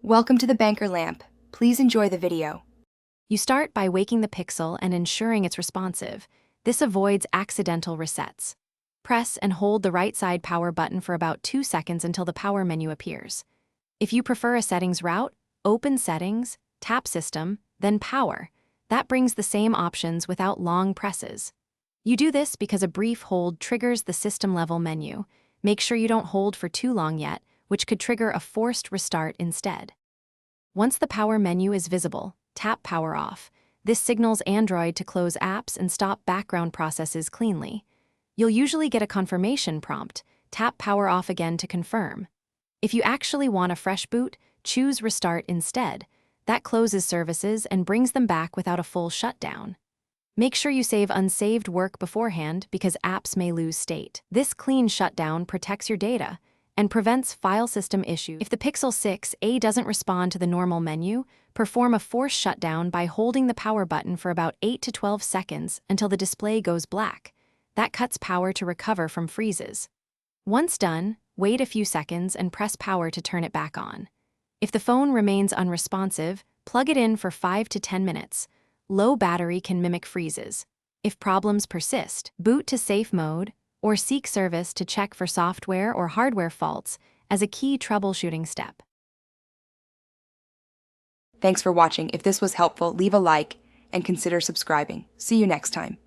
Welcome to the Banker Lamp. Please enjoy the video. You start by waking the Pixel and ensuring it's responsive. This avoids accidental resets. Press and hold the right side power button for about 2 seconds until the power menu appears. If you prefer a settings route, open Settings, tap System, then Power. That brings the same options without long presses. You do this because a brief hold triggers the system-level menu. Make sure you don't hold for too long yet, which could trigger a forced restart instead. Once the power menu is visible, tap Power Off. This signals Android to close apps and stop background processes cleanly. You'll usually get a confirmation prompt. Tap Power Off again to confirm. If you actually want a fresh boot, choose Restart instead. That closes services and brings them back without a full shutdown. Make sure you save unsaved work beforehand because apps may lose state. This clean shutdown protects your data and prevents file system issues. If the Pixel 6a doesn't respond to the normal menu, perform a forced shutdown by holding the power button for about 8 to 12 seconds until the display goes black. That cuts power to recover from freezes. Once done, wait a few seconds and press power to turn it back on. If the phone remains unresponsive, plug it in for 5 to 10 minutes. Low battery can mimic freezes. If problems persist, boot to safe mode or seek service to check for software or hardware faults as a key troubleshooting step. Thanks for watching. If this was helpful, leave a like and consider subscribing. See you next time.